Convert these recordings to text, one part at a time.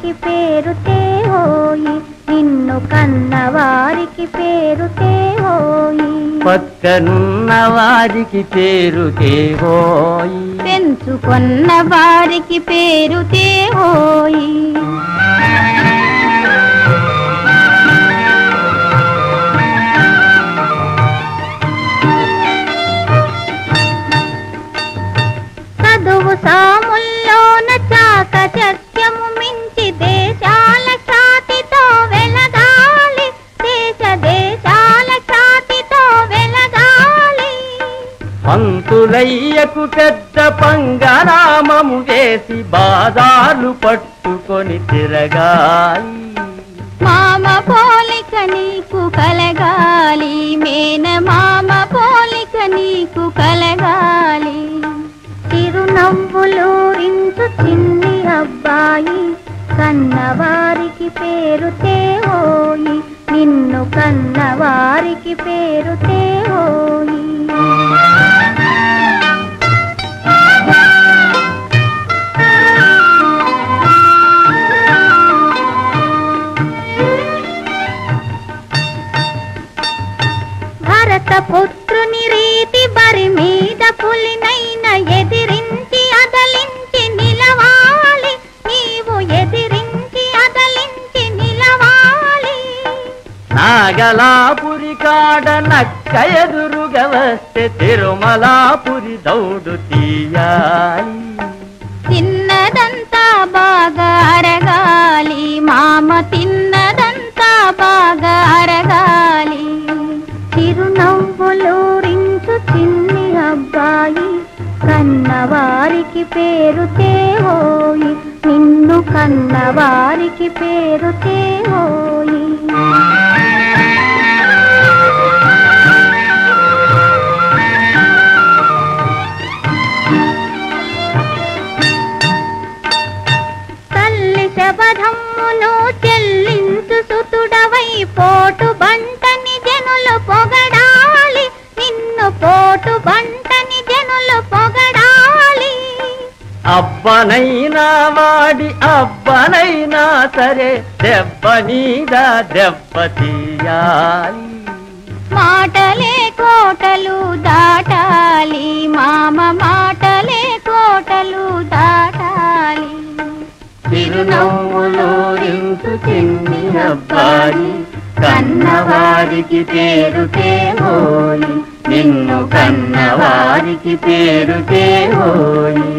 కన్నవారికి పేరుతే హోయి, నిన్ను కన్నవారికి పేరుతే హోయి. పక్కనున్న వారికి పేరుతే హోయి, పెంచుకున్న వారికి పేరుతే హోయి. చదువు సాముల్లోన చాకచక్యము మించి దేశాల ఖ్యాతితో వెలగాలి, దేశాల ఖ్యాతితో వెలగాలి. పంతులయ్యకు పెద్ద పంగనామము వేసి బాదాలు పట్టుకొని తిరగాలి. మామ పోలిక నీకు కలగాలి, మేనమామ పోలిక నీకు కలగాలి. చిరునవ్వులూరించు చిన్ని అబ్బాయి, కన్నవారికి పేరుతే హోయి, నిన్ను కన్నవారికి పేరుతే హోయి. భరత పుత్రుని రీతి బరి మీద పులినైన ఎదిరించి అదలించి నిలవాలి, నీవు ఎదిరించి అదలించి నిలవాలి. నాగలాపురి కాడ నక్క ఎదురుగా వస్తే తిరుమలాపురి దౌడు తీయాలి. తిన్నదంతా బాగా అరగాలి, మామ తిన్నదంతా బాగా అరగాలి. చిరునవ్వులూరించు చిన్ని అబ్బాయి, కన్నవారికి పేరుతే హోయి, నిన్ను కన్నవారికి పేరుతే హోయి. తల్లి శబదమ్మును చెల్లించు సుతుడవై పోటు బంటని జనులు పొగడాలి, నిన్ను పోటు బంటని జనులు పొగడాలి. అబ్బనైనా వాడి అబ్బనైనా సరే దెబ్బ మీద దెబ్బ తీయాలి. మాటలే కోటలు దాటాలి, మామ మాటలే కోటలు దాటాలి. చిరునవ్వులూరించు చిన్ని అబ్బాయి, కన్నవారికి పేరుతే హోయి, నిన్ను కన్నవారికి పేరుతే హోయి.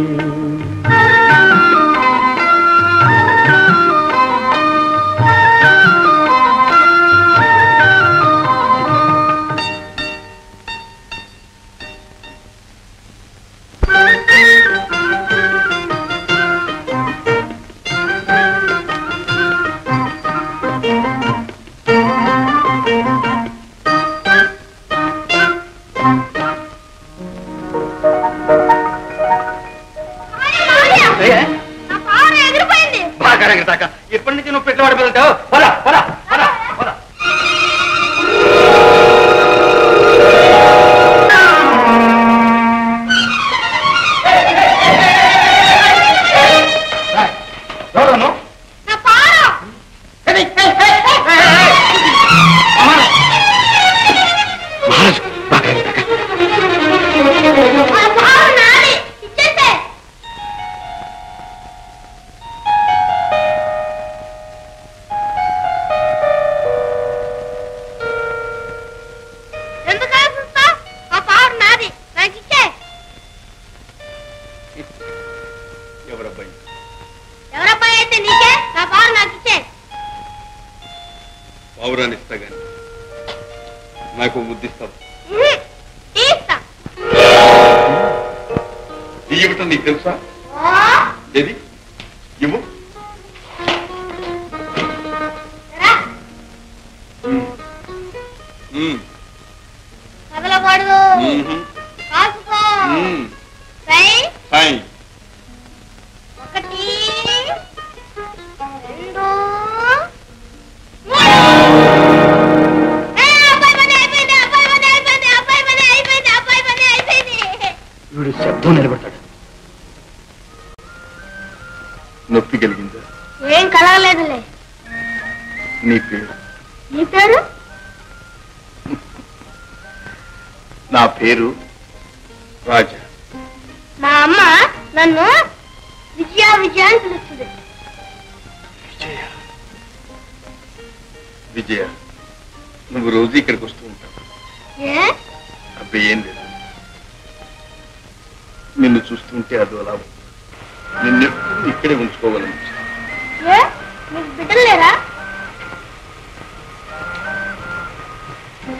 ఎప్పటి నుంచి నువ్వు పెట్టుబడి పెడతావు? ఎవరబ్బాయి అయితే నీకే, నా పాలు నాకు ఇచ్చే. పావురాన్ని ఇస్తా గాని నాకు ముద్దిస్తావు? ఇవ్వటం నీకు తెలుసా? ఏది ఇవ్వు. కదలకూడదు, కాసుకో. ఒకటి, రెండు, వీడు శబ్దం నిలబడతాడు. నొప్పి కలిగిందా? ఏం కలగలేదులే. నీ పేరు? నీ పేరు? నా పేరు రాజా. మా అమ్మ నన్ను విజయ విజయ అని పిలుస్తుంది. విజయ విజయ, నువ్వు రోజు ఇక్కడికి వస్తూ ఉంటావు. ఏ? అబ్బాయి ఏం లేదు, నిన్ను చూస్తుంటే అదోలా నిన్ను ఇక్కడే ఉంచుకోవాలని. ఏ? నీకు బిడ్డలు లేరా?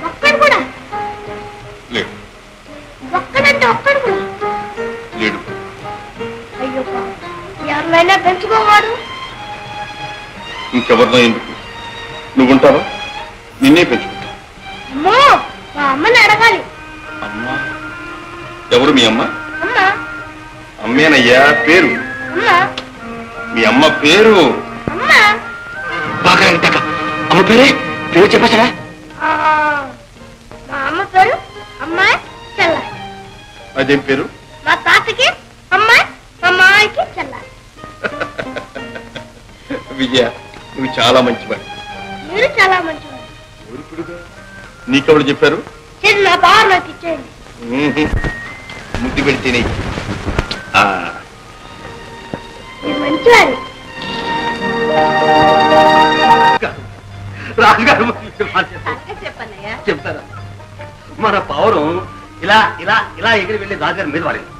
ఒక్కడు కూడా లేడు. ఒక్కడంటే ఒక్కడు కూడా లేడు. అయ్యో, ఎవరినైనా పెంచుకోవాడు. ఇంకెవరినో ఎందుకు, నువ్వుంటావా? నిన్నే పెంచుకుంటా. అమ్మో, మా అమ్మని అడగాలి. అమ్మా? ఎవరు మీ అమ్మ? అమ్మా. అమ్మేనయ్యా. పేరు? అమ్మా. మీ అమ్మ పేరు? అమ్మా. బాగా అమ్మ పేరే పేరు చెప్పేసరా? మా అమ్మ పేరు అమ్మాయి చెల్ల. అదేం పేరు? మా తాతకి అమ్మాయి, మా మామయ్యకి చెల్ల. విజయ, నువ్వు చాలా మంచివాడు. మీరు చాలా మంచివారు. నీకెవరు చెప్పారు? చెల్లి నా బావ నాకు ఇచ్చేయండి. ముద్దు పెడితేనే. మీరు మంచివారు. రాజుగారు చెప్తారా? మన పౌరం ఇలా ఇలా ఇలా ఎగిరి వెళ్ళి రాజుగారి మీద వాడాడు.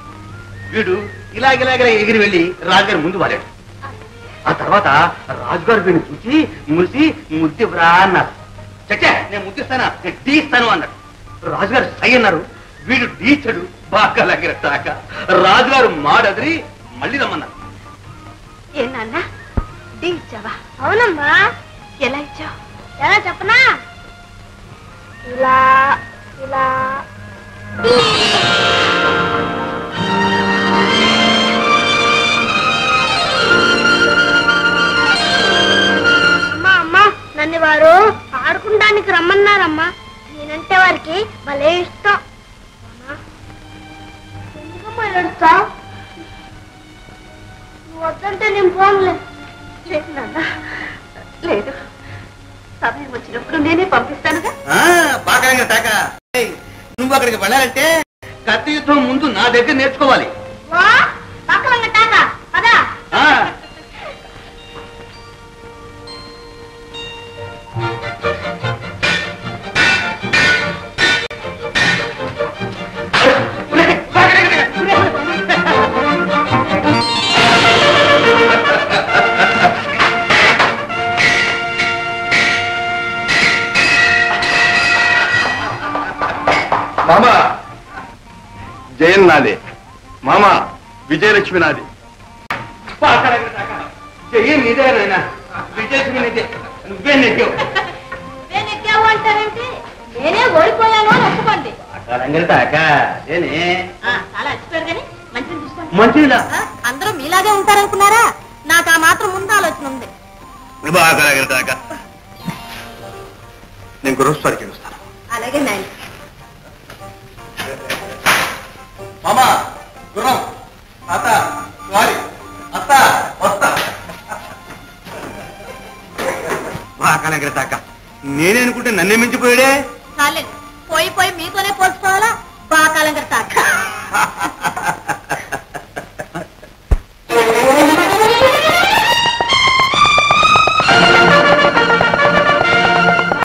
వీడు ఇలా ఇలా ఇలా ఎగిరి వెళ్ళి రాజుగారి ముందు వాడాడు. ఆ తర్వాత రాజుగారు వీడిని చూసి మురిసి ముద్దివ్రా అన్నారు. చచ్చా, నేను ముద్దిస్తానా, నేను టీ ఇస్తాను అన్నాడు. రాజుగారు సై అన్నారు. వీడు డీచడు. బాగా లాగిన తాక రాజుగారు మాడదిరి మళ్ళీ రమ్మన్నారు. ఏ నాన్న, టీ ఇచ్చావా? అవునమ్మా. ఎలా ఇచ్చావు? ఎలా చెప్పనా? ఇలా ఇలా. అమ్మా అమ్మా, నన్ను వారు ఆడుకుంటానికి రమ్మన్నారమ్మా. నేనంటే వారికి భలే ఇష్టం. ఎందుకమ్మా ఏడుస్తావు? నువ్వు వద్దంటే నేను పోనులే. లేదు నాన్న, లేదు. సమయం వచ్చినప్పుడు నేనే పంపిస్తానుగా. బాగా లాగిన తాక. నువ్వు అక్కడికి వెళ్ళాలంటే కత్తి యుద్ధం ముందు నా దగ్గర నేర్చుకోవాలి. మామా, జయన్ నాదే. మామ, విజయలక్ష్మి నాది. చెయ్యి నీదే నాయన, విజయలక్ష్మి నీదే. నువ్వే నెగ్గావు. నెగ్గావు అంటారేంటి? నేనే ఓడిపోయాను అని ఒప్పుకోండి. చాలా అచ్చిపోయారు కానీ మంచిని చూసుకోండి. మంచిదా? అందరూ మీలాగే ఉంటారనుకున్నారా? నాకు ఆ మాత్రం ముందు ఆలోచన ఉంది. నేను గురుస్వారికి వస్తాను. అలాగే నాయన. మామా, గుర్రం, తాత, వారి అత్త వస్తా. బాగా తాక. నేనే అనుకుంటే నన్నే మించిపోయాడే. చాలేదు, పోయి పోయి మీతోనే పోల్చుకోవాలా? బాగా కాలం కడతా.